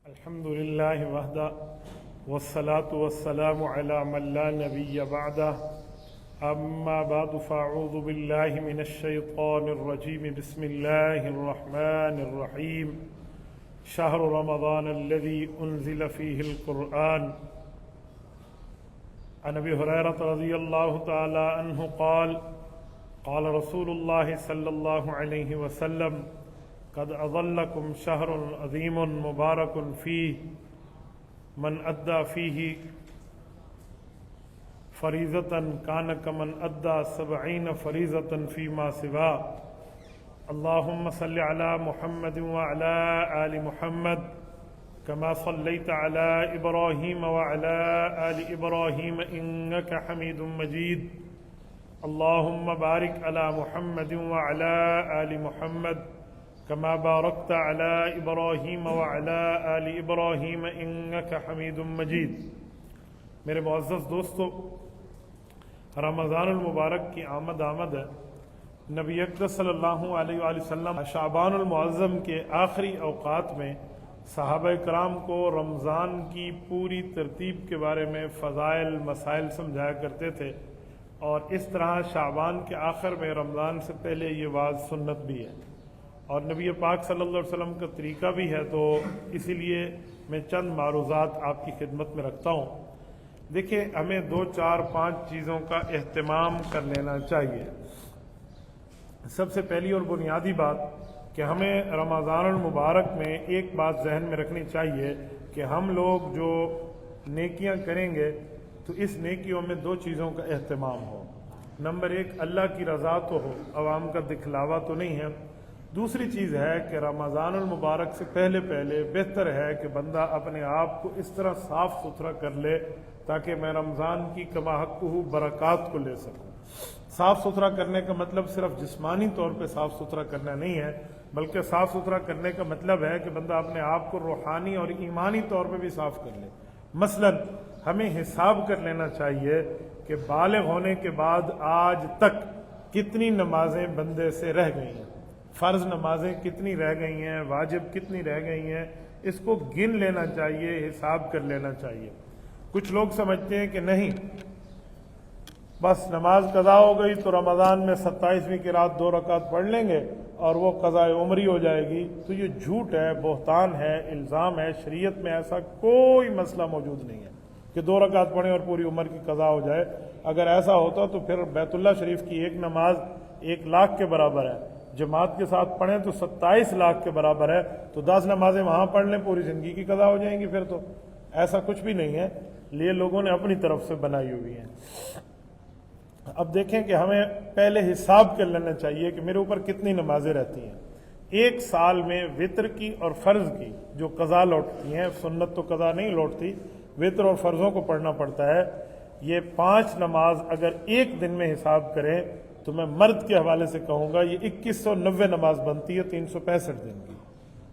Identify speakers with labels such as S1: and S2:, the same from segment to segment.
S1: الحمد لله وحده والصلاة والسلام على من لا نبي بعده أما بعد فأعوذ بالله من الشيطان الرجيم بسم الله الرحمن الرحيم شهر رمضان الذي أنزل فيه القرآن عن أبي هريرة رضي الله تعالى عنه قال قال رسول الله صلى الله عليه وسلم قد أظلكم شهر عظيم مبارك فيه من أدى فيه فريضة كان كمن أدى 70 فريضة فيما سواه اللهم صل على محمد وعلى آل محمد كما صليت على إبراهيم وعلى آل إبراهيم إنك حميد مجيد اللهم بارك على محمد وعلى آل محمد كما باركت على إبراهيم وعلى آل إبراهيم إنك حميد مجيد۔ میرے معزز دوستو، رمضان المبارک کی آمد ہے۔ نبی اکرم صلی اللہ علیہ وآلہ وسلم شعبان المعظم کے آخری اوقات میں صحابہ کرام کو رمضان کی پوری ترتیب کے بارے میں فضائل مسائل سمجھایا کرتے تھے، اور اس طرح شعبان کے آخر میں رمضان سے پہلے یہ واعظ سنت بھی ہے اور نبی پاک صلی اللہ علیہ وسلم کا طریقہ بھی ہے، تو اسی لیے میں چند معروضات آپ کی خدمت میں رکھتا ہوں۔ دیکھیں، ہمیں 2 4 5 چیزوں کا اہتمام کر لینا چاہیے۔ سب سے پہلی اور بنیادی بات کہ ہمیں رمضان المبارک میں ایک بات ذہن میں رکھنی چاہیے کہ ہم لوگ جو نیکیاں کریں گے تو اس نیکیوں میں 2 چیزوں کا اہتمام ہو۔ نمبر 1، اللہ کی رضا تو ہو، عوام کا دکھلاوا تو نہیں ہے۔ دوسری چیز ہے کہ رمضان المبارک سے پہلے بہتر ہے کہ بندہ اپنے آپ کو اس طرح صاف ستھرا کر لے تاکہ میں رمضان کی کما حقہ برکات کو لے سکوں۔ صاف ستھرا کرنے کا مطلب صرف جسمانی طور پہ صاف ستھرا کرنا نہیں ہے، بلکہ صاف ستھرا کرنے کا مطلب ہے کہ بندہ اپنے آپ کو روحانی اور ایمانی طور پہ بھی صاف کر لے۔ مثلا ہمیں حساب کر لینا چاہیے کہ بالغ ہونے کے بعد آج تک کتنی نمازیں بندے سے رہ گئی ہیں، فرض نمازیں کتنی رہ گئی ہیں، واجب کتنی رہ گئی ہیں، اس کو گن لینا چاہیے، حساب کر لینا چاہیے۔ کچھ لوگ سمجھتے ہیں کہ نہیں، بس نماز قضا ہو گئی تو رمضان میں 27ویں کی رات 2 رکعت پڑھ لیں گے اور وہ قضاء عمری ہو جائے گی، تو یہ جھوٹ ہے، بہتان ہے، الزام ہے۔ شریعت میں ایسا کوئی مسئلہ موجود نہیں ہے کہ 2 رکعت پڑھیں اور پوری عمر کی قضا ہو جائے۔ اگر ایسا ہوتا تو پھر بیت اللہ شریف کی ایک نماز 1 لاکھ کے برابر ہے، جماعت کے ساتھ پڑھیں تو 27 لاکھ کے برابر ہے، تو 10 نمازیں وہاں پڑھ لیں پوری زندگی کی قضا ہو جائیں گی۔ پھر تو ایسا کچھ بھی نہیں ہے، یہ لوگوں نے اپنی طرف سے بنائی ہوئی ہیں۔ اب دیکھیں کہ ہمیں پہلے حساب کر لینا چاہیے کہ میرے اوپر کتنی نمازیں رہتی ہیں۔ ایک سال میں وطر کی اور فرض کی جو قضا لوٹتی ہیں، سنت تو قضا نہیں لوٹتی، وطر اور فرضوں کو پڑھنا پڑتا ہے، یہ 5 نماز اگر ایک دن میں حساب کریں تو میں مرد کے حوالے سے کہوں گا یہ 2190 نماز بنتی ہے 365 دن کی۔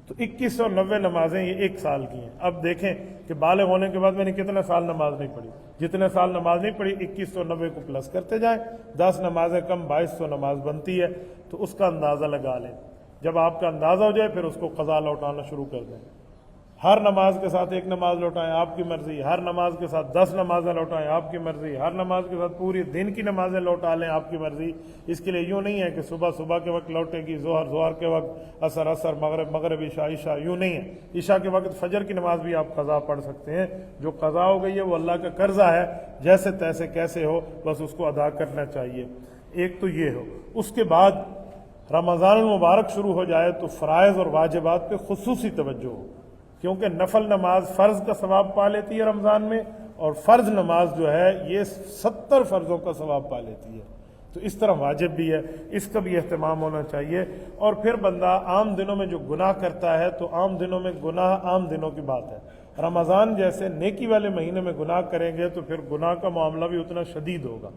S1: تو 2190 نمازیں یہ 1 سال کی ہیں۔ اب دیکھیں کہ بالغ ہونے کے بعد میں نے کتنے سال نماز نہیں پڑھی، جتنے سال نماز نہیں پڑھی 2190 کو پلس کرتے جائیں، 10 نمازیں کم 2200 نماز بنتی ہے، تو اس کا اندازہ لگا لیں۔ جب آپ کا اندازہ ہو جائے پھر اس کو قضا لوٹانا شروع کر دیں۔ ہر نماز کے ساتھ 1 نماز لوٹائیں، آپ کی مرضی، ہر نماز کے ساتھ 10 نمازیں لوٹائیں، آپ کی مرضی، ہر نماز کے ساتھ پوری دن کی نمازیں لوٹا لیں، آپ کی مرضی۔ اس کے لیے یوں نہیں ہے کہ صبح کے وقت لوٹے گی، ظہر کے وقت، عصر مغرب عشاء، یوں نہیں ہے۔ عشاء کے وقت فجر کی نماز بھی آپ قضا پڑھ سکتے ہیں۔ جو قضا ہو گئی ہے وہ اللہ کا قرضہ ہے، جیسے تیسے کیسے ہو بس اس کو ادا کرنا چاہیے۔ ایک تو یہ ہو۔ اس کے بعد رمضان المبارک شروع ہو جائے تو فرائض اور واجبات پہ خصوصی توجہ ہو، کیونکہ نفل نماز فرض کا ثواب پا لیتی ہے رمضان میں، اور فرض نماز جو ہے یہ 70 فرضوں کا ثواب پا لیتی ہے۔ تو اس طرح واجب بھی ہے، اس کا بھی اہتمام ہونا چاہیے۔ اور پھر بندہ عام دنوں میں جو گناہ کرتا ہے تو عام دنوں میں گناہ عام دنوں کی بات ہے، رمضان جیسے نیکی والے مہینے میں گناہ کریں گے تو پھر گناہ کا معاملہ بھی اتنا شدید ہوگا۔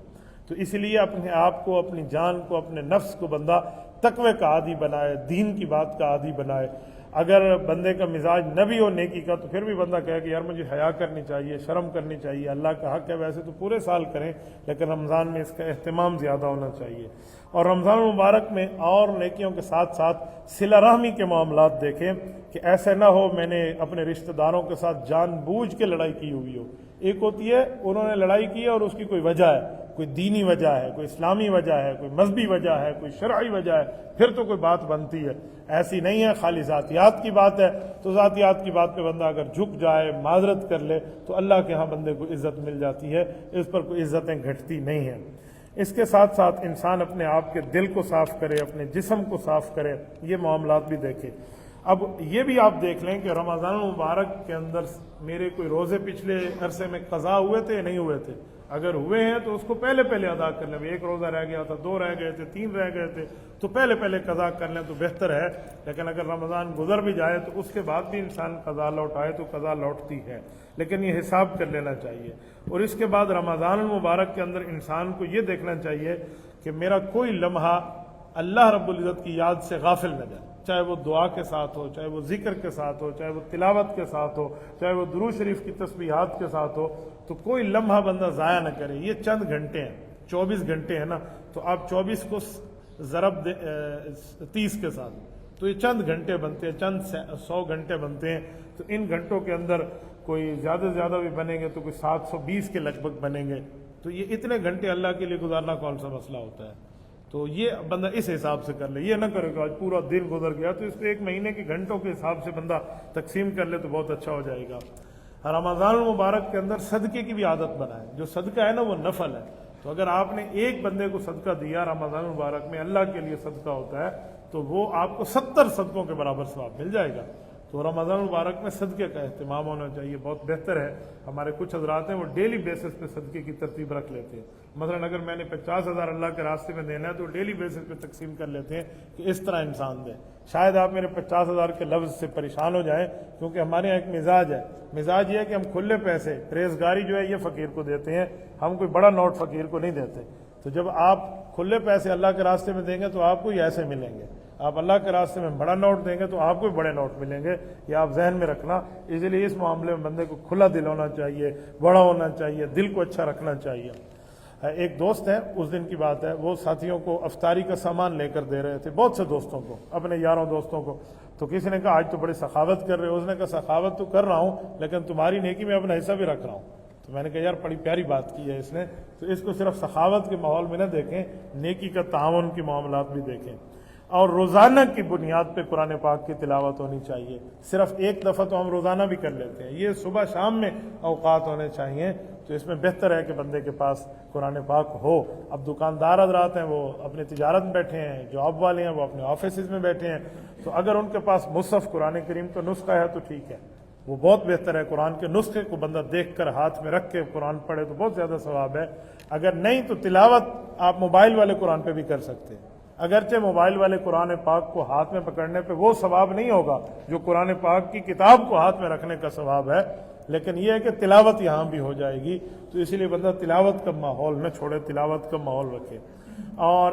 S1: تو اس لیے اپنے آپ کو، اپنی جان کو، اپنے نفس کو بندہ تقوی کا عادی بنائے، دین کی بات کا عادی بنائے۔ اگر بندے کا مزاج نہ بھی ہو نیکی کا تو پھر بھی بندہ کہے کہ یار مجھے حیا کرنی چاہیے، شرم کرنی چاہیے، اللہ کا حق ہے، ویسے تو پورے سال کریں لیکن رمضان میں اس کا اہتمام زیادہ ہونا چاہیے۔ اور رمضان المبارک میں اور نیکیوں کے ساتھ ساتھ صلہ رحمی کے معاملات دیکھیں کہ ایسے نہ ہو میں نے اپنے رشتہ داروں کے ساتھ جان بوجھ کے لڑائی کی ہوئی ہو۔ ایک ہوتی ہے انہوں نے لڑائی کی ہے اور اس کی کوئی وجہ ہے، کوئی دینی وجہ ہے، کوئی اسلامی وجہ ہے، کوئی مذہبی وجہ ہے، کوئی شرعی وجہ ہے، پھر تو کوئی بات بنتی ہے۔ ایسی نہیں ہے خالی ذاتیات کی بات ہے تو ذاتیات کی بات پہ بندہ اگر جھک جائے، معذرت کر لے تو اللہ کے ہاں بندے کو عزت مل جاتی ہے، اس پر کوئی عزتیں گھٹتی نہیں ہیں۔ اس کے ساتھ ساتھ انسان اپنے آپ کے دل کو صاف کرے، اپنے جسم کو صاف کرے، یہ معاملات بھی دیکھے۔ اب یہ بھی آپ دیکھ لیں کہ رمضان المبارک کے اندر میرے کوئی روزے پچھلے عرصے میں قضا ہوئے تھے یا نہیں ہوئے تھے؟ اگر ہوئے ہیں تو اس کو پہلے ادا کر لیں۔ ایک روزہ رہ گیا تھا، 2 رہ گئے تھے، 3 رہ گئے تھے، تو پہلے قضا کر لیں تو بہتر ہے۔ لیکن اگر رمضان گزر بھی جائے تو اس کے بعد بھی انسان قضا لوٹائے تو قضا لوٹتی ہے، لیکن یہ حساب کر لینا چاہیے۔ اور اس کے بعد رمضان المبارک کے اندر انسان کو یہ دیکھنا چاہیے کہ میرا کوئی لمحہ اللہ رب العزت کی یاد سے غافل نہ جائے، چاہے وہ دعا کے ساتھ ہو، چاہے وہ ذکر کے ساتھ ہو، چاہے وہ تلاوت کے ساتھ ہو، چاہے وہ درود شریف کی تسبیحات کے ساتھ ہو، تو کوئی لمحہ بندہ ضائع نہ کرے۔ یہ چند گھنٹے ہیں، 24 گھنٹے ہیں نا، تو آپ 24 کو ضرب 30 کے ساتھ تو یہ چند گھنٹے بنتے ہیں، چند 100 گھنٹے بنتے ہیں۔ تو ان گھنٹوں کے اندر کوئی زیادہ سے زیادہ بھی بنیں گے تو کوئی 720 کے لگ بھگ بنیں گے، تو یہ اتنے گھنٹے اللہ کے لیے گزارنا کون سا مسئلہ ہوتا ہے؟ تو یہ بندہ اس حساب سے کر لے، یہ نہ کرے کہ آج پورا دن گزر گیا، تو اس کو 1 مہینے کے گھنٹوں کے حساب سے بندہ تقسیم کر لے تو بہت اچھا ہو جائے گا۔ رمضان المبارک کے اندر صدقے کی بھی عادت بنائے، جو صدقہ ہے نا وہ نفل ہے، تو اگر آپ نے ایک بندے کو صدقہ دیا رمضان المبارک میں، اللہ کے لیے صدقہ ہوتا ہے، تو وہ آپ کو 70 صدقوں کے برابر ثواب مل جائے گا۔ تو رمضان المبارک میں صدقے کا اہتمام ہونا چاہیے، بہت بہتر ہے۔ ہمارے کچھ حضرات ہیں وہ ڈیلی بیسس پہ صدقے کی ترتیب رکھ لیتے ہیں، مثلا اگر میں نے 50,000 اللہ کے راستے میں دینا ہے تو ڈیلی بیسس پہ تقسیم کر لیتے ہیں کہ اس طرح انسان دے۔ شاید آپ میرے 50,000 کے لفظ سے پریشان ہو جائیں، کیونکہ ہمارے یہاں ایک مزاج ہے، مزاج یہ ہے کہ ہم کھلے پیسے پرہیزگاری جو ہے یہ فقیر کو دیتے ہیں، ہم کوئی بڑا نوٹ فقیر کو نہیں دیتے۔ تو جب آپ کھلے پیسے اللہ کے راستے میں دیں گے تو آپ کو ہی ایسے ملیں گے، آپ اللہ کے راستے میں بڑا نوٹ دیں گے تو آپ کو بھی بڑے نوٹ ملیں گے، یہ آپ ذہن میں رکھنا۔ اس لیے اس معاملے میں بندے کو کھلا دل ہونا چاہیے، بڑا ہونا چاہیے، دل کو اچھا رکھنا چاہیے۔ ایک دوست ہے، اس دن کی بات ہے، وہ ساتھیوں کو افطاری کا سامان لے کر دے رہے تھے، بہت سے دوستوں کو، اپنے یاروں دوستوں کو۔ تو کسی نے کہا آج تو بڑی سخاوت کر رہے ہو، اس نے کہا سخاوت تو کر رہا ہوں لیکن تمہاری نیکی میں اپنا حصہ بھی رکھ رہا ہوں۔ تو میں نے کہا یار بڑی پیاری بات کی ہے اس نے، تو اس کو صرف سخاوت کے ماحول میں نہ دیکھیں، نیکی کا تعاون کے معاملات بھی دیکھیں۔ اور روزانہ کی بنیاد پہ قرآن پاک کی تلاوت ہونی چاہیے، صرف ایک دفعہ تو ہم روزانہ بھی کر لیتے ہیں، یہ صبح شام میں اوقات ہونے چاہیے، تو اس میں بہتر ہے کہ بندے کے پاس قرآن پاک ہو۔ اب دکاندار حضرات ہیں وہ اپنے تجارت میں بیٹھے ہیں، جاب والے ہیں وہ اپنے آفیسز میں بیٹھے ہیں، تو اگر ان کے پاس مصحف قرآن کریم کا نسخہ ہے تو ٹھیک ہے، وہ بہت بہتر ہے۔ قرآن کے نسخے کو بندہ دیکھ کر ہاتھ میں رکھ کے قرآن پڑھے تو بہت زیادہ ثواب ہے۔ اگر نہیں تو تلاوت آپ موبائل والے قرآن پہ بھی کر سکتے ہیں، اگرچہ موبائل والے قرآن پاک کو ہاتھ میں پکڑنے پہ وہ ثواب نہیں ہوگا جو قرآن پاک کی کتاب کو ہاتھ میں رکھنے کا ثواب ہے، لیکن یہ ہے کہ تلاوت یہاں بھی ہو جائے گی، تو اسی لیے بندہ تلاوت کا ماحول نہ چھوڑے، تلاوت کا ماحول رکھے۔ اور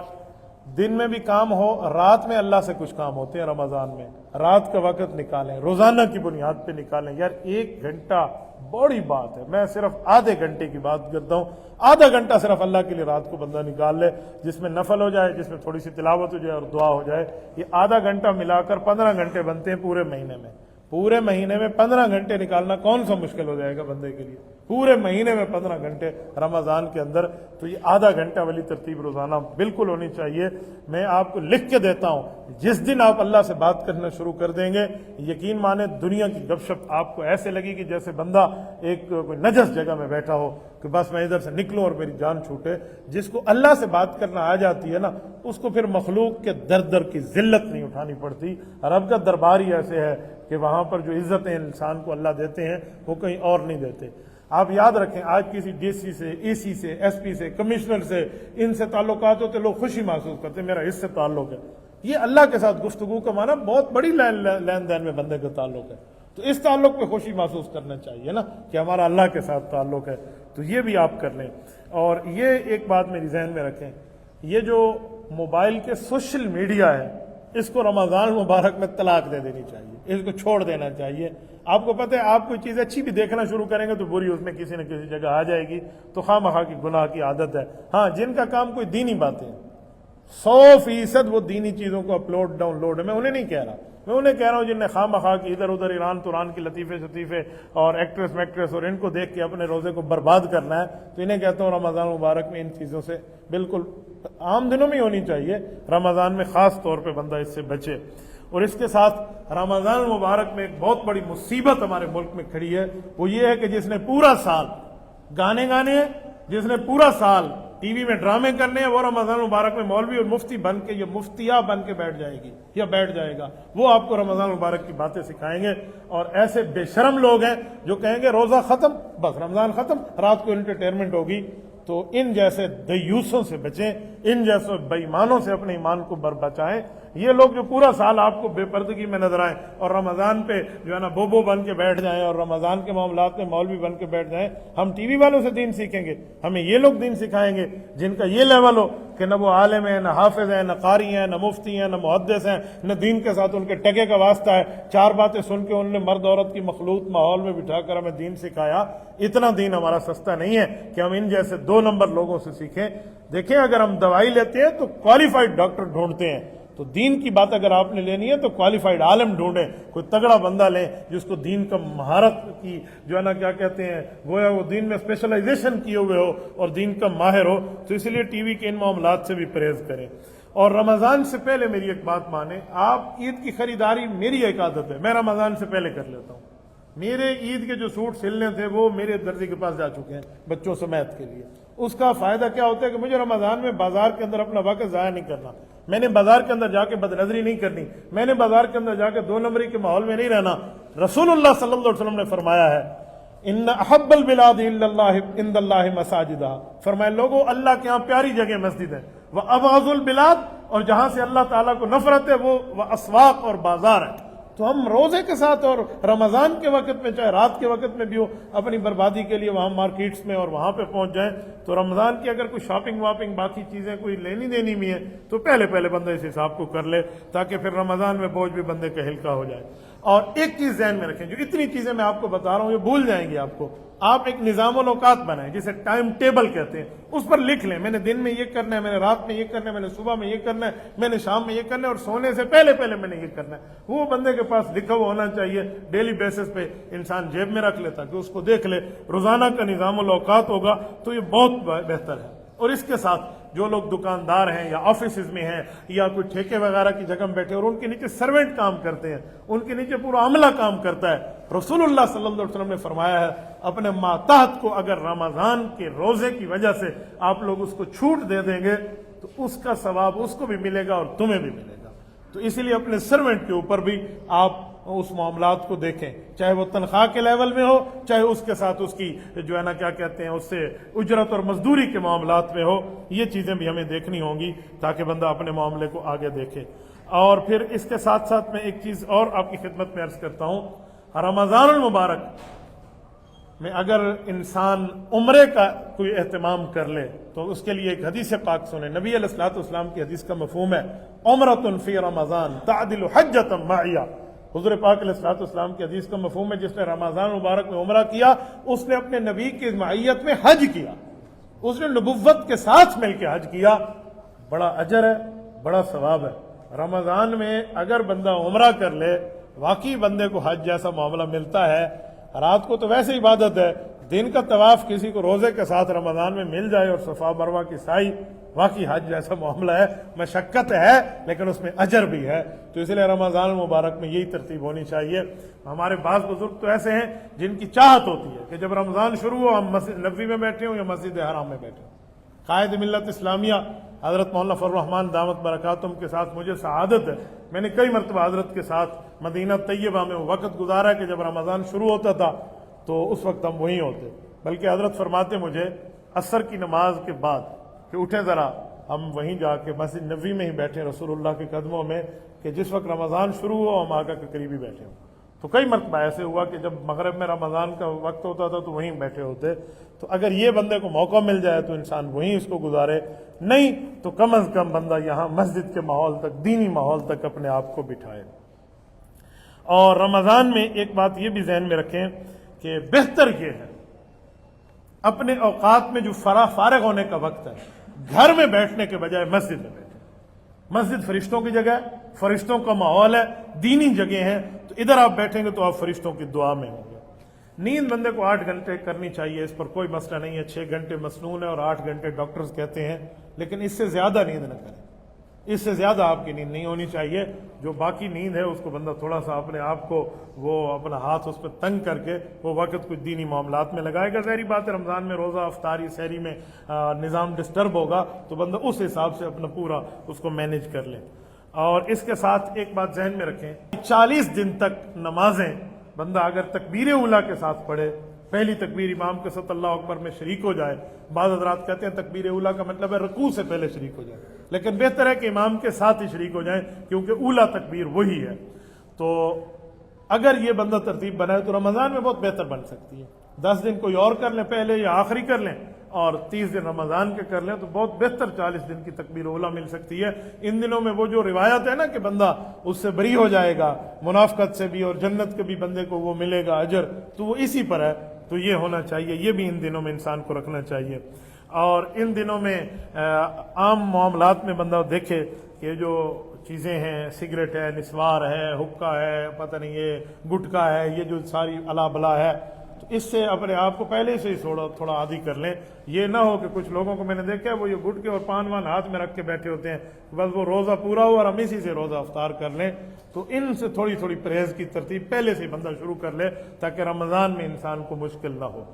S1: دن میں بھی کام ہو، رات میں اللہ سے کچھ کام ہوتے ہیں رمضان میں، رات کا وقت نکالیں، روزانہ کی بنیاد پہ نکالیں۔ یار 1 گھنٹہ بڑی بات ہے، میں صرف آدھے گھنٹے کی بات کرتا ہوں، آدھا گھنٹہ صرف اللہ کے لیے رات کو بندہ نکال لے، جس میں نفل ہو جائے، جس میں تھوڑی سی تلاوت ہو جائے اور دعا ہو جائے۔ یہ آدھا گھنٹہ ملا کر 15 گھنٹے بنتے ہیں پورے مہینے میں۔ پورے مہینے میں 15 گھنٹے نکالنا کون سا مشکل ہو جائے گا بندے کے لیے؟ پورے مہینے میں 15 گھنٹے رمضان کے اندر، تو یہ آدھا گھنٹہ والی ترتیب روزانہ بالکل ہونی چاہیے۔ میں آپ کو لکھ کے دیتا ہوں، جس دن آپ اللہ سے بات کرنا شروع کر دیں گے، یقین مانیں دنیا کی گپ شپ آپ کو ایسے لگے گی جیسے بندہ ایک کوئی نجس جگہ میں بیٹھا ہو کہ بس میں ادھر سے نکلوں اور میری جان چھوٹے۔ جس کو اللہ سے بات کرنا آ جاتی ہے نا، اس کو پھر مخلوق کے در کی ذلت نہیں اٹھانی پڑتی۔ رب کا دربار ہی ایسے ہے کہ وہاں پر جو عزتیں انسان کو اللہ دیتے ہیں وہ کہیں اور نہیں دیتے۔ آپ یاد رکھیں، آج کسی ڈی سی سے، اے سی سے، ایس پی سے، کمشنر سے، ان سے تعلقات ہوتے، لوگ خوشی محسوس کرتے میرا اس سے تعلق ہے۔ یہ اللہ کے ساتھ گفتگو کا معنی بہت بڑی لین دین میں بندے کا تعلق ہے، تو اس تعلق پہ خوشی محسوس کرنا چاہیے نا کہ ہمارا اللہ کے ساتھ تعلق ہے، تو یہ بھی آپ کر لیں۔ اور یہ ایک بات میری ذہن میں رکھیں، یہ جو موبائل کے سوشل میڈیا ہے، اس کو رمضان مبارک میں طلاق دے دینی چاہیے، اس کو چھوڑ دینا چاہیے۔ آپ کو پتہ ہے آپ کوئی چیز اچھی بھی دیکھنا شروع کریں گے تو بری اس میں کسی نہ کسی جگہ آ جائے گی، تو خواہ مخواہ کی گناہ کی عادت ہے۔ ہاں، جن کا کام کوئی دینی باتیں 100% وہ دینی چیزوں کو اپلوڈ ڈاؤن لوڈ ہے، میں انہیں نہیں کہہ رہا، میں انہیں کہہ رہا ہوں جن نے خواہ مخواہ کی ادھر ادھر ایران توران کی لطیفے شطیفے اور ایکٹریس میکٹریس اور ان کو دیکھ کے اپنے روزے کو برباد کرنا ہے، تو انہیں کہتا ہوں رمضان مبارک میں ان چیزوں سے بالکل عام دنوں میں ہونی چاہیے، رمضان میں خاص طور پہ بندہ اس سے بچے۔ اور اس کے ساتھ رمضان مبارک میں ایک بہت بڑی مصیبت ہمارے ملک میں کھڑی ہے، وہ یہ ہے کہ جس نے پورا سال گانے ہیں، جس نے پورا سال ٹی وی میں ڈرامے کرنے ہیں، وہ رمضان مبارک میں مولوی اور مفتی بن کے یا مفتیہ بن کے بیٹھ جائے گی یا بیٹھ جائے گا، وہ آپ کو رمضان مبارک کی باتیں سکھائیں گے۔ اور ایسے بے شرم لوگ ہیں جو کہیں گے روزہ ختم، بس رمضان ختم، رات کو انٹرٹینمنٹ ہوگی۔ تو ان جیسے دیوسوں سے بچیں، ان جیسے بے ایمانوں سے اپنے ایمان کو بچائیں۔ یہ لوگ جو پورا سال آپ کو بے پردگی میں نظر آئیں اور رمضان پہ جو ہے نا بوبو بن کے بیٹھ جائیں اور رمضان کے معاملات میں مولوی بن کے بیٹھ جائیں، ہم ٹی وی والوں سے دین سیکھیں گے؟ ہمیں یہ لوگ دین سکھائیں گے جن کا یہ لیول ہو کہ نہ وہ عالم ہیں، نہ حافظ ہیں، نہ قاری ہیں، نہ مفتی ہیں، نہ محدث ہیں، نہ دین کے ساتھ ان کے ٹکے کا واسطہ ہے، چار باتیں سن کے انہوں نے مرد عورت کی مخلوط ماحول میں بٹھا کر ہمیں دین سکھایا۔ اتنا دین ہمارا سستا نہیں ہے کہ ہم ان جیسے 2 نمبر لوگوں سے سیکھیں۔ دیکھیں، اگر ہم دوائی لیتے ہیں تو کوالیفائڈ ڈاکٹر ڈھونڈتے ہیں، تو دین کی بات اگر آپ نے لینی ہے تو کوالیفائڈ عالم ڈھونڈیں، کوئی تگڑا بندہ لیں جس کو دین کا مہارت کی جو ہے نا کیا کہتے ہیں گویا وہ دین میں اسپیشلائزیشن کیے ہوئے ہو اور دین کا ماہر ہو۔ تو اس لیے ٹی وی کے ان معاملات سے بھی پرہیز کریں۔ اور رمضان سے پہلے میری ایک بات مانیں، آپ عید کی خریداری، میری ایک عادت ہے، میں رمضان سے پہلے کر لیتا ہوں۔ میرے عید کے جو سوٹ سلنے تھے وہ میرے درزی کے پاس جا چکے ہیں بچوں سمیت کے لیے۔ اس کا فائدہ کیا ہوتا ہے کہ مجھے رمضان میں بازار کے اندر اپنا وقت ضائع نہیں کرنا، میں نے بازار کے اندر جا کے بد نظری نہیں کرنی، میں نے بازار کے اندر جا کے 2 نمبری کے ماحول میں نہیں رہنا۔ رسول اللہ صلی اللہ علیہ وسلم نے فرمایا ہے ان احب البلاد الا اللہ عند اللہ مساجدہ، فرمایا لوگوں اللہ کے ہاں پیاری جگہ مسجد ہے، وابغض البلاد، اور جہاں سے اللہ تعالیٰ کو نفرت ہے وہ اسواق اور بازار ہے۔ تو ہم روزے کے ساتھ اور رمضان کے وقت میں چاہے رات کے وقت میں بھی ہو اپنی بربادی کے لیے وہاں مارکیٹس میں اور وہاں پہ پہنچ جائیں۔ تو رمضان کی اگر کوئی شاپنگ واپنگ باقی چیزیں کوئی لینی دینی بھی ہیں تو پہلے بندہ اس حساب کو کر لے تاکہ پھر رمضان میں بوجھ بھی بندے کا ہلکا ہو جائے۔ اور ایک چیز ذہن میں رکھیں، جو اتنی چیزیں میں آپ کو بتا رہا ہوں یہ بھول جائیں گے آپ کو، آپ ایک نظام الاوقات بنائیں جسے ٹائم ٹیبل کہتے ہیں، اس پر لکھ لیں میں نے دن میں یہ کرنا ہے، میں نے رات میں یہ کرنا ہے، میں نے صبح میں یہ کرنا ہے، میں نے شام میں یہ کرنا ہے، اور سونے سے پہلے میں نے یہ کرنا ہے۔ وہ بندے کے پاس لکھا ہوا ہونا چاہیے، ڈیلی بیسس پہ انسان جیب میں رکھ لے تاکہ اس کو دیکھ لے۔ روزانہ کا نظام الاوقات ہوگا تو یہ بہت بہتر ہے۔ اور اس کے ساتھ جو لوگ دکاندار ہیں یا آفیسز میں ہیں یا کوئی ٹھیکے وغیرہ کی جگہ میں بیٹھے اور ان کے نیچے سرونٹ کام کرتے ہیں، ان کے نیچے پورا عملہ کام کرتا ہے، رسول اللہ صلی اللہ علیہ وسلم نے فرمایا ہے اپنے ماتحت کو اگر رمضان کے روزے کی وجہ سے آپ لوگ اس کو چھوٹ دے دیں گے تو اس کا ثواب اس کو بھی ملے گا اور تمہیں بھی ملے گا۔ تو اسی لیے اپنے سرونٹ کے اوپر بھی آپ اس معاملات کو دیکھیں، چاہے وہ تنخواہ کے لیول میں ہو، چاہے اس کے ساتھ اس کی جو ہے نا کیا کہتے ہیں اس سے اجرت اور مزدوری کے معاملات میں ہو۔ یہ چیزیں بھی ہمیں دیکھنی ہوں گی تاکہ بندہ اپنے معاملے کو آگے دیکھے۔ اور پھر اس کے ساتھ ساتھ میں ایک چیز اور آپ کی خدمت میں عرض کرتا ہوں، رمضان المبارک میں اگر انسان عمرے کا کوئی اہتمام کر لے تو اس کے لیے ایک حدیث پاک سنیں۔ نبی علیہ الصلوۃ والسلام کی حدیث کا مفہوم ہے عمرۃ فی رمضان تعدل حجۃ معیہ۔ حضور پاک علیہ الصلوۃ والسلام کی حدیث کا مفہوم ہے جس نے رمضان مبارک میں عمرہ کیا اس نے اپنے نبی کی معیت میں حج کیا، اس نے نبوت کے ساتھ مل کے حج کیا۔ بڑا اجر ہے، بڑا ثواب ہے۔ رمضان میں اگر بندہ عمرہ کر لے واقعی بندے کو حج جیسا معاملہ ملتا ہے۔ رات کو تو ویسے عبادت ہے، دن کا طواف کسی کو روزے کے ساتھ رمضان میں مل جائے اور صفا مروہ کی سعی، واقعی حج جیسا معاملہ ہے۔ مشقت ہے لیکن اس میں اجر بھی ہے۔ تو اس لیے رمضان المبارک میں یہی ترتیب ہونی چاہیے۔ ہمارے بعض بزرگ تو ایسے ہیں جن کی چاہت ہوتی ہے کہ جب رمضان شروع ہو ہم مسجد نبوی میں بیٹھے ہوں یا مسجد حرام میں بیٹھے ہوں۔ قائد ملت اسلامیہ حضرت مولانا فضل الرحمان دامت برکاتہم کے ساتھ مجھے سعادت ہے، میں نے کئی مرتبہ حضرت کے ساتھ مدینہ طیبہ میں وقت گزارا کہ جب رمضان شروع ہوتا تھا تو اس وقت ہم وہیں ہوتے، بلکہ حضرت فرماتے مجھے عصر کی نماز کے بعد کہ اٹھیں ذرا ہم وہیں جا کے مسجد نبوی میں ہی بیٹھے رسول اللہ کے قدموں میں، کہ جس وقت رمضان شروع ہو ہم آقا کے قریبی بیٹھے ہوں۔ تو کئی مرتبہ ایسے ہوا کہ جب مغرب میں رمضان کا وقت ہوتا تھا تو وہیں بیٹھے ہوتے. تو اگر یہ بندے کو موقع مل جائے تو انسان وہیں اس کو گزارے, نہیں تو کم از کم بندہ یہاں مسجد کے ماحول تک, دینی ماحول تک اپنے آپ کو بٹھائے. اور رمضان میں ایک بات یہ بھی ذہن میں رکھیں کہ بہتر یہ ہے اپنے اوقات میں جو فارغ ہونے کا وقت ہے, گھر میں بیٹھنے کے بجائے مسجد میں بیٹھیں. مسجد فرشتوں کی جگہ ہے, فرشتوں کا ماحول ہے, دینی جگہ ہے, تو ادھر آپ بیٹھیں گے تو آپ فرشتوں کی دعا میں ہوں گے. نیند بندے کو 8 گھنٹے کرنی چاہیے, اس پر کوئی مسئلہ نہیں ہے. 6 گھنٹے مسنون ہے اور 8 گھنٹے ڈاکٹرز کہتے ہیں, لیکن اس سے زیادہ نیند نہ کریں. اس سے زیادہ آپ کی نیند نہیں ہونی چاہیے. جو باقی نیند ہے اس کو بندہ تھوڑا سا اپنے آپ کو وہ اپنا ہاتھ اس پہ تنگ کر کے وہ وقت کچھ دینی معاملات میں لگائے گا. ظاہری بات ہے رمضان میں روزہ, افطاری, سحری میں نظام ڈسٹرب ہوگا تو بندہ اس حساب سے اپنا پورا اس کو مینیج کر لے. اور اس کے ساتھ ایک بات ذہن میں رکھیں, 40 دن تک نمازیں بندہ اگر تکبیر اولیٰ کے ساتھ پڑھے, پہلی تکبیر امام کے ساتھ اللہ اکبر میں شریک ہو جائے. بعض حضرات کہتے ہیں تکبیر اولیٰ کا مطلب ہے رکوع سے پہلے شریک ہو جائے, لیکن بہتر ہے کہ امام کے ساتھ ہی شریک ہو جائیں کیونکہ اولیٰ تکبیر وہی ہے. تو اگر یہ بندہ ترتیب بنائے تو رمضان میں بہت بہتر بن سکتی ہے. 10 دن کوئی اور کر لیں پہلے یا آخری کر لیں, اور 30 دن رمضان کے کر لیں تو بہت بہتر 40 دن کی تکبیر اولیٰ مل سکتی ہے. ان دنوں میں وہ جو روایت ہے نا کہ بندہ اس سے بری ہو جائے گا, منافقت سے بھی اور جنت کے بھی بندے کو وہ ملے گا اجر, تو وہ اسی پر ہے. تو یہ ہونا چاہیے, یہ بھی ان دنوں میں انسان کو رکھنا چاہیے. اور ان دنوں میں عام معاملات میں بندہ دیکھے کہ جو چیزیں ہیں, سگریٹ ہے, نسوار ہے, حکا ہے, پتہ نہیں یہ گٹکا ہے, یہ جو ساری الا بلا ہے, تو اس سے اپنے آپ کو پہلے سے ہی تھوڑا عادی کر لیں. یہ نہ ہو کہ کچھ لوگوں کو میں نے دیکھا ہے وہ یہ گٹکے اور پان وان ہاتھ میں رکھ کے بیٹھے ہوتے ہیں, بس وہ روزہ پورا ہو اور ہم اسی سے روزہ افطار کر لیں. تو ان سے تھوڑی پرہیز کی ترتیب پہلے سے ہی بندہ شروع کر لے تاکہ رمضان میں انسان کو مشکل نہ ہو.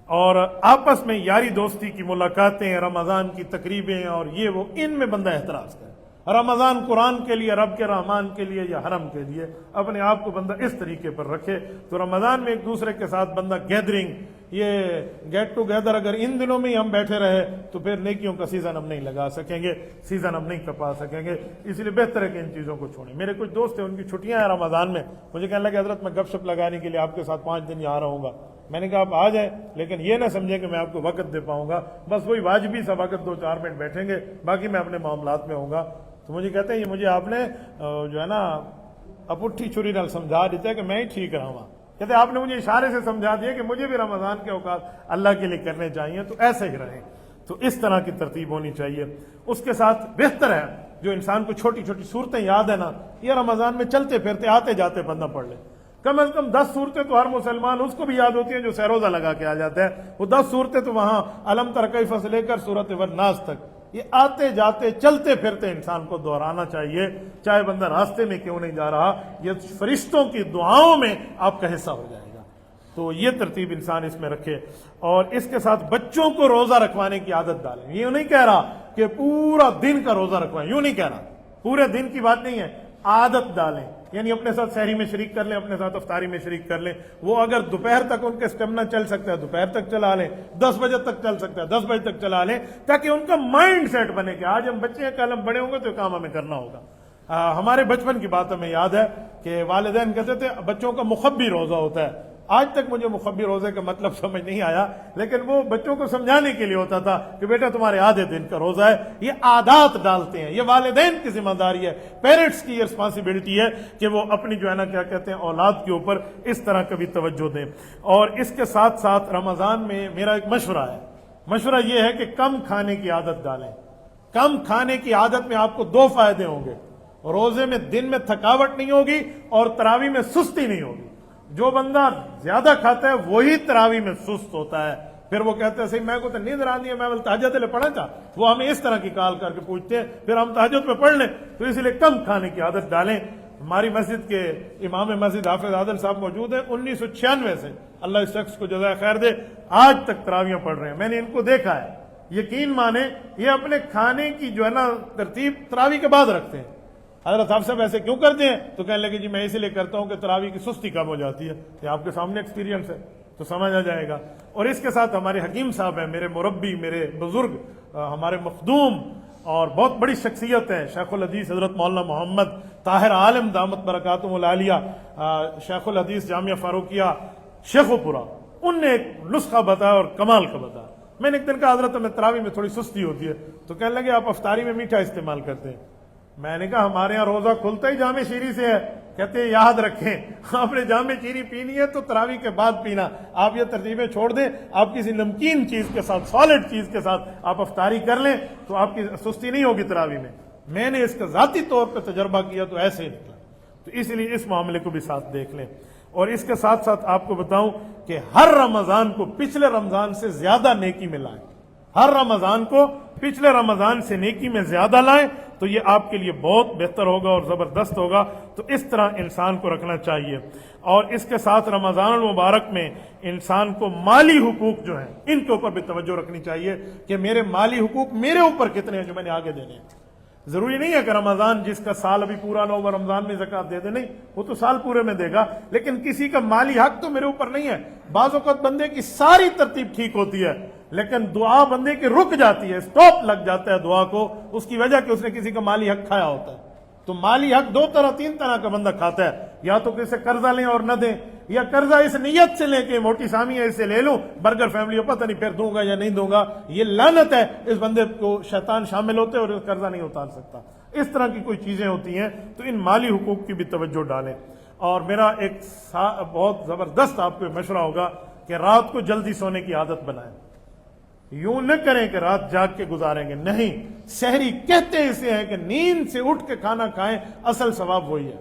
S1: اور آپس میں یاری دوستی کی ملاقاتیں, رمضان کی تقریبیں اور یہ وہ, ان میں بندہ احتراز کرے. رمضان قرآن کے لیے, رب کے رحمان کے لیے یا حرم کے لیے, اپنے آپ کو بندہ اس طریقے پر رکھے. تو رمضان میں ایک دوسرے کے ساتھ بندہ گیدرنگ, یہ گیٹ ٹو گیدر اگر ان دنوں میں ہی ہم بیٹھے رہے تو پھر نیکیوں کا سیزن ہم نہیں لگا سکیں گے, سیزن ہم نہیں کپا سکیں گے. اس لیے بہتر ہے کہ ان چیزوں کو چھوڑیں. میرے کچھ دوست ہیں ان کی چھٹیاں ہیں رمضان میں, مجھے کہنے لگے حضرت میں گپ شپ لگانے کے لیے آپ کے ساتھ 5 دن یہاں رہوں گا. میں نے کہا آپ آ جائیں, لیکن یہ نہ سمجھیں کہ میں آپ کو وقت دے پاؤں گا, بس وہی واجبی سا وقت 2-4 منٹ بیٹھیں گے, باقی میں اپنے معاملات میں ہوں گا. تو مجھے کہتے ہیں یہ مجھے آپ نے جو ہے نا اپٹھی چھری نال سمجھا دیتا ہے کہ میں ہی ٹھیک رہا ہوں. کہتے ہیں آپ نے مجھے اشارے سے سمجھا دیا کہ مجھے بھی رمضان کے اوقات اللہ کے لیے کرنے چاہیے, تو ایسے ہی رہیں. تو اس طرح کی ترتیب ہونی چاہیے. اس کے ساتھ بہتر ہے جو انسان کو چھوٹی چھوٹی صورتیں یاد ہے نا, یہ رمضان میں چلتے پھرتے آتے جاتے بندہ پڑھ لے. کم از کم 10 صورتیں تو ہر مسلمان اس کو بھی یاد ہوتی ہیں جو سہروزہ لگا کے آ جاتا ہے. وہ 10 صورتیں تو وہاں علم تر کیف سے لے کر سورۃ والناس تک, یہ آتے جاتے چلتے پھرتے انسان کو دہرانا چاہیے, چاہے بندہ راستے میں کیوں نہیں جا رہا. یہ فرشتوں کی دعاؤں میں آپ کا حصہ ہو جائے گا. تو یہ ترتیب انسان اس میں رکھے. اور اس کے ساتھ بچوں کو روزہ رکھوانے کی عادت ڈالیں. یہ نہیں کہہ رہا کہ پورا دن کا روزہ رکھوائیں, یوں نہیں کہہ رہا, پورے دن کی بات نہیں ہے, عادت ڈالیں. یعنی اپنے ساتھ سحری میں شریک کر لیں, اپنے ساتھ افطاری میں شریک کر لیں. وہ اگر دوپہر تک ان کے اسٹیمنا چل سکتا ہے دوپہر تک چلا لیں, 10 بجے تک چل سکتا ہے 10 بجے تک چلا لیں, تاکہ ان کا مائنڈ سیٹ بنے کہ آج ہم بچے ہیں, کل ہم بڑے ہوں گے تو کام ہمیں کرنا ہوگا. ہمارے بچپن کی بات ہمیں یاد ہے کہ والدین کہتے تھے بچوں کا مخبی روزہ ہوتا ہے. آج تک مجھے مخبی روزے کا مطلب سمجھ نہیں آیا, لیکن وہ بچوں کو سمجھانے کے لیے ہوتا تھا کہ بیٹا تمہارے آدھے دن کا روزہ ہے. یہ عادات ڈالتے ہیں, یہ والدین کی ذمہ داری ہے, پیرنٹس کی یہ رسپانسبلٹی ہے کہ وہ اپنی جو ہے نا کیا کہتے ہیں اولاد کے اوپر اس طرح کا بھی توجہ دیں. اور اس کے ساتھ ساتھ رمضان میں میرا ایک مشورہ ہے, مشورہ یہ ہے کہ کم کھانے کی عادت ڈالیں. کم کھانے کی عادت میں آپ کو 2 فائدے ہوں گے. روزے میں دن میں تھکاوٹ نہیں ہوگی اور تراویح میں سستی نہیں ہوگی. جو بندہ زیادہ کھاتا ہے وہی تراویح میں سست ہوتا ہے. پھر وہ کہتے ہیں صحیح میں کو تو نیند آنی ہے, میں تہجد لے پڑھا تھا. وہ ہمیں اس طرح کی کال کر کے پوچھتے ہیں, پھر ہم تہجد میں پڑھ لیں. تو اس لیے کم کھانے کی عادت ڈالیں. ہماری مسجد کے امام مسجد حافظ عادل صاحب موجود ہیں, 1996 سے, اللہ اس شخص کو جزائے خیر دے, آج تک تراویح پڑھ رہے ہیں. میں نے ان کو دیکھا ہے, یقین مانے یہ اپنے کھانے کی جو ہے نا ترتیب تراویح کے بعد رکھتے ہیں. حضرت آپ صاحب ایسے کیوں کرتے ہیں؟ تو کہنے لگے جی میں اسی لیے کرتا ہوں کہ تراویح کی سستی کم ہو جاتی ہے. یہ آپ کے سامنے ایکسپیرینس ہے تو سمجھ آ جائے گا. اور اس کے ساتھ ہمارے حکیم صاحب ہیں, میرے مربی, میرے بزرگ, ہمارے مخدوم اور بہت بڑی شخصیت ہیں شیخ الحدیث حضرت مولانا محمد طاہر عالم دامت برکاتہم العالیہ، شیخ الحدیث جامعہ فاروقیہ شیخو پورہ، ان نے ایک نسخہ بتایا اور کمال کا بتایا۔ میں نے ایک دن کہا حضرت ہمیں تراویح میں تھوڑی سستی ہوتی ہے، تو کہنے لگے آپ افطاری میں میٹھا استعمال کرتے ہیں۔ میں نے کہا ہمارے یہاں روزہ کھلتا ہی جامع شیری سے ہے۔ کہتے ہیں یاد رکھیں آپ نے جامع شیری پینی ہے تو تراویح کے بعد پینا، آپ یہ ترتیبیں چھوڑ دیں، آپ کسی نمکین چیز کے ساتھ، سالڈ چیز کے ساتھ آپ افطاری کر لیں تو آپ کی سستی نہیں ہوگی تراویح میں۔ میں نے اس کا ذاتی طور پہ تجربہ کیا تو ایسے ہی نکلا، تو اس لیے اس معاملے کو بھی ساتھ دیکھ لیں۔ اور اس کے ساتھ ساتھ آپ کو بتاؤں کہ ہر رمضان کو پچھلے رمضان سے زیادہ نیکی میں لائیں، ہر رمضان کو پچھلے رمضان سے نیکی میں زیادہ لائیں تو یہ آپ کے لیے بہت بہتر ہوگا اور زبردست ہوگا۔ تو اس طرح انسان کو رکھنا چاہیے۔ اور اس کے ساتھ رمضان المبارک میں انسان کو مالی حقوق جو ہیں ان کے اوپر بھی توجہ رکھنی چاہیے کہ میرے مالی حقوق میرے اوپر کتنے ہیں جو میں نے آگے دینے ہیں۔ ضروری نہیں ہے کہ رمضان جس کا سال ابھی پورا نہ ہوا رمضان میں زکوٰۃ دے دے، نہیں، وہ تو سال پورے میں دے گا، لیکن کسی کا مالی حق تو میرے اوپر نہیں ہے۔ بعض اوقات بندے کی ساری ترتیب ٹھیک ہوتی ہے لیکن دعا بندے کی رک جاتی ہے، سٹاپ لگ جاتا ہے دعا کو، اس کی وجہ کہ اس نے کسی کا مالی حق کھایا ہوتا ہے۔ تو مالی حق دو طرح تین طرح کا بندہ کھاتا ہے، یا تو کسی سے قرضہ لیں اور نہ دیں، یا قرضہ اس نیت سے لیں کہ موٹی سامی ہے اس سے لے لوں، برگر فیملی کو پتہ نہیں پھر دوں گا یا نہیں دوں گا، یہ لعنت ہے، اس بندے کو شیطان شامل ہوتے اور قرضہ نہیں اتار سکتا۔ اس طرح کی کوئی چیزیں ہوتی ہیں تو ان مالی حقوق کی بھی توجہ ڈالیں۔ اور میرا ایک بہت زبردست آپ کو مشورہ ہوگا کہ رات کو جلدی سونے کی عادت بنائیں۔ یوں نہ کریں کہ رات جاگ کے گزاریں گے، نہیں، سحری کہتے اسے ہیں کہ نیند سے اٹھ کے کھانا کھائیں، اصل ثواب وہی ہے،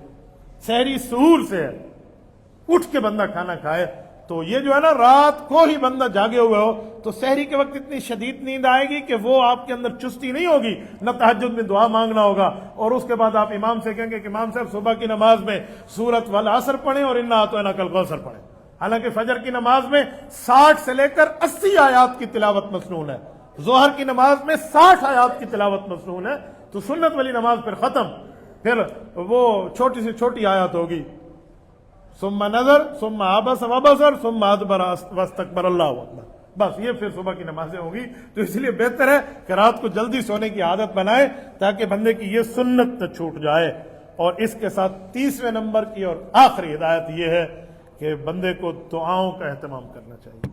S1: سحری سحور سے ہے، اٹھ کے بندہ کھانا کھائے۔ تو یہ جو ہے نا رات کو ہی بندہ جاگے ہوئے ہو تو سحری کے وقت اتنی شدید نیند آئے گی کہ وہ آپ کے اندر چستی نہیں ہوگی، نہ تہجد میں دعا مانگنا ہوگا، اور اس کے بعد آپ امام سے کہیں گے کہ امام صاحب صبح کی نماز میں سورۃ والعصر پڑھیں اور انا اعطیناک الکوثر پڑھیں، حالانکہ فجر کی نماز میں 60 سے لے کر 80 آیات کی تلاوت مسنون ہے، ظہر کی نماز میں 60 آیات کی تلاوت مسنون ہے، تو سنت والی نماز پھر ختم، پھر وہ چھوٹی سے چھوٹی آیات ہوگی، ثم نظر ثم عبس وبصر ثم ادبر واستکبر اللہ اکبر، بس یہ پھر صبح کی نمازیں ہوں گی۔ تو اس لیے بہتر ہے کہ رات کو جلدی سونے کی عادت بنائے تاکہ بندے کی یہ سنت نہ چھوٹ جائے۔ اور اس کے ساتھ تیسرے نمبر کی اور آخری ہدایت یہ ہے کہ بندے کو دعاؤں کا اہتمام کرنا چاہیے۔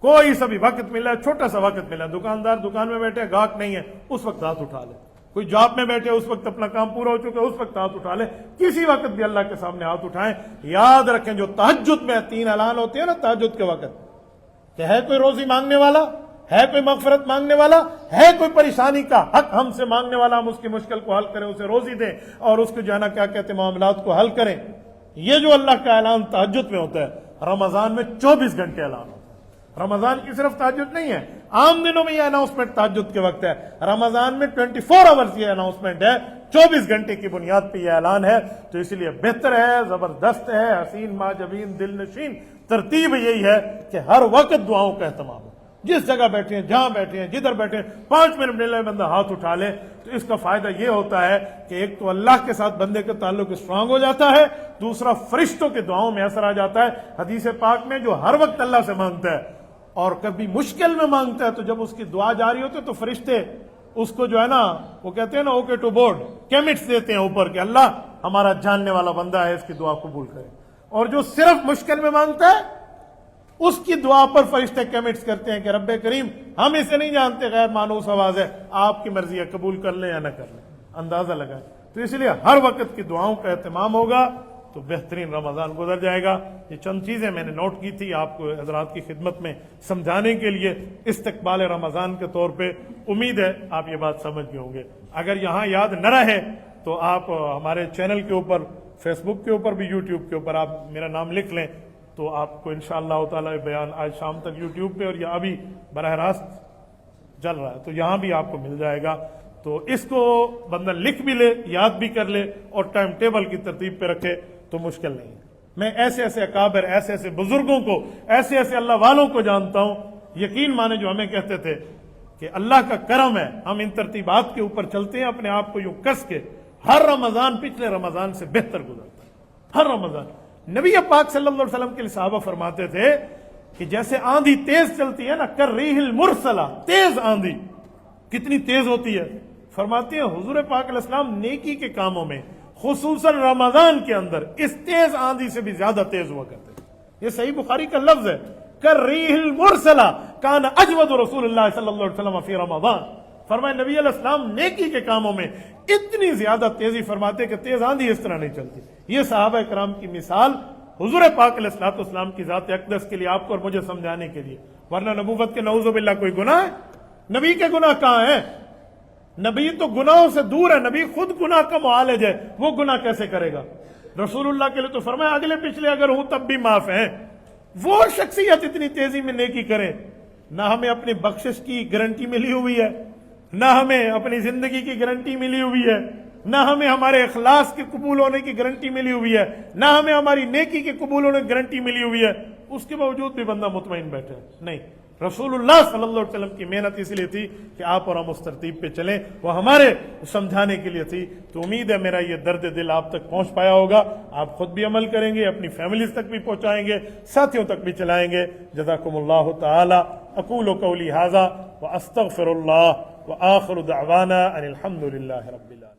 S1: کوئی سا بھی وقت ملا ہے، چھوٹا سا وقت ملا ہے، دکاندار دکان میں بیٹھے، گاہک نہیں ہے، اس وقت ہاتھ اٹھا لے، کوئی جاب میں بیٹھے اس وقت اپنا کام پورا ہو چکا ہے اس وقت ہاتھ اٹھا لے، کسی وقت بھی اللہ کے سامنے ہاتھ اٹھائیں۔ یاد رکھیں جو تہجد میں 3 اعلان ہوتے ہیں نا تہجد کے وقت، کہ ہے کوئی روزی مانگنے والا، ہے کوئی مغفرت مانگنے والا، ہے کوئی پریشانی کا حق ہم سے مانگنے والا، ہم اس کی مشکل کو حل کریں، اسے روزی دیں اور اس کو جو ہے نا کیا کہتے ہیں معاملات کو حل کریں۔ یہ جو اللہ کا اعلان تہجد میں ہوتا ہے، رمضان میں 24 گھنٹے اعلان ہوتا ہے۔ رمضان کی صرف تہجد نہیں ہے، عام دنوں میں یہ اناؤنسمنٹ تہجد کے وقت ہے، رمضان میں 24 آورز یہ اناؤنسمنٹ ہے، 24 گھنٹے کی بنیاد پہ یہ اعلان ہے۔ تو اس لیے بہتر ہے، زبردست ہے، حسین ماجبین دل نشین ترتیب یہی ہے کہ ہر وقت دعاؤں کا اہتمام ہو، جس جگہ بیٹھے ہیں، جہاں بیٹھے ہیں، جدھر بیٹھے ہیں، 5 منٹ ملنے میں بندہ ہاتھ اٹھا لے تو اس کا فائدہ یہ ہوتا ہے کہ ایک تو اللہ کے ساتھ بندے کا تعلق اسٹرانگ ہو جاتا ہے، دوسرا فرشتوں کے دعاؤں میں اثر آ جاتا ہے۔ حدیث پاک میں جو ہر وقت اللہ سے مانگتا ہے اور کبھی مشکل میں مانگتا ہے تو جب اس کی دعا جاری ہوتی ہے تو فرشتے اس کو جو ہے نا وہ کہتے ہیں نا اوکے ٹو بورڈ، کیمٹس دیتے ہیں اوپر کہ اللہ ہمارا جاننے والا بندہ ہے، اس کی دعا قبول کرے۔ اور جو صرف مشکل میں مانگتا ہے اس کی دعا پر فرشتے کیمٹس کرتے ہیں کہ رب کریم ہم اسے نہیں جانتے، غیر مانوس آواز ہے، آپ کی مرضی ہے، قبول کر لیں یا نہ کر لیں، اندازہ لگائیں۔ تو اس لیے ہر وقت کی دعاؤں کا اہتمام ہوگا تو بہترین رمضان گزر جائے گا۔ یہ چند چیزیں میں نے نوٹ کی تھی آپ کو حضرات کی خدمت میں سمجھانے کے لیے استقبال رمضان کے طور پہ، امید ہے آپ یہ بات سمجھ گئے ہوں گے۔ اگر یہاں یاد نہ رہے تو آپ ہمارے چینل کے اوپر، فیس بک کے اوپر بھی، یوٹیوب کے اوپر آپ میرا نام لکھ لیں تو آپ کو انشاءاللہ تعالی بیان آج شام تک یوٹیوب پہ اور یا ابھی براہ راست چل رہا ہے تو یہاں بھی آپ کو مل جائے گا۔ تو اس کو بندہ لکھ بھی لے، یاد بھی کر لے اور ٹائم ٹیبل کی ترتیب پہ رکھے تو مشکل نہیں ہے۔ میں ایسے ایسے اکابر، ایسے ایسے بزرگوں کو، ایسے ایسے اللہ والوں کو جانتا ہوں، یقین مانے جو ہمیں کہتے تھے کہ اللہ کا کرم ہے ہم ان ترتیبات کے اوپر چلتے ہیں، اپنے آپ کو یوں کس کے ہر رمضان پچھلے رمضان سے بہتر گزرتا ہے، ہر رمضان۔ نبی پاک صلی اللہ علیہ وسلم کے لیے صحابہ فرماتے تھے کہ جیسے آندھی تیز چلتی ہے نا، کر ریح المرسلہ، تیز آندھی کتنی تیز ہوتی ہے، فرماتے ہیں حضور پاک علیہ السلام نیکی کے کاموں میں خصوصاً رمضان کے اندر اس تیز آندھی سے بھی زیادہ تیز ہوا کرتے ہیں. یہ صحیح بخاری کا لفظ ہے، کالریح المرسلہ کان اجود رسول اللہ صلی اللہ علیہ وسلم فی رمضان. فرمائے نبی علیہ السلام نیکی کے کاموں میں اتنی زیادہ تیزی فرماتے کہ تیز آندھی اس طرح نہیں چلتی. یہ صحابہ کرام کی مثال حضور پاک علیہ الصلوۃ والسلام کی ذات اقدس کے لیے آپ کو اور مجھے سمجھانے کے لیے. ورنہ نبوت کے نعوذ باللہ کوئی گناہ ہے؟ نبی کے گناہ کہاں ہیں؟ نبی تو گناہوں سے دور ہے، نبی خود گناہ کا معالج ہے، وہ گناہ کیسے کرے گا؟ رسول اللہ کے لیے تو فرمایا اگلے پچھلے اگر ہوں تب بھی معاف ہیں. وہ شخصیت اتنی تیزی میں نیکی کرے، نہ ہمیں اپنی بخشش کی گارنٹی ملی ہوئی ہے، نہ ہمیں اپنی زندگی کی گارنٹی ملی ہوئی ہے، نہ ہمیں ہمارے اخلاص کے قبول ہونے کی گارنٹی ملی ہوئی ہے، نہ ہمیں ہماری نیکی کے قبول ہونے کی گارنٹی ملی ہوئی ہے. اس کے باوجود بھی بندہ مطمئن بیٹھے. نہیں، رسول اللہ صلی اللہ علیہ وسلم کی محنت اس لیے تھی کہ آپ اور ہم اس ترتیب پہ چلیں، وہ ہمارے سمجھانے کے لیے تھی. تو امید ہے میرا یہ درد دل آپ تک پہنچ پایا ہوگا. آپ خود بھی عمل کریں گے، اپنی فیملیز تک بھی پہنچائیں گے، ساتھیوں تک بھی چلائیں گے. جزاکم اللہ تعالی. اقول قولی ھذا واستغفر اللہ وآخر دعوانا ان الحمد للہ رب العالمین.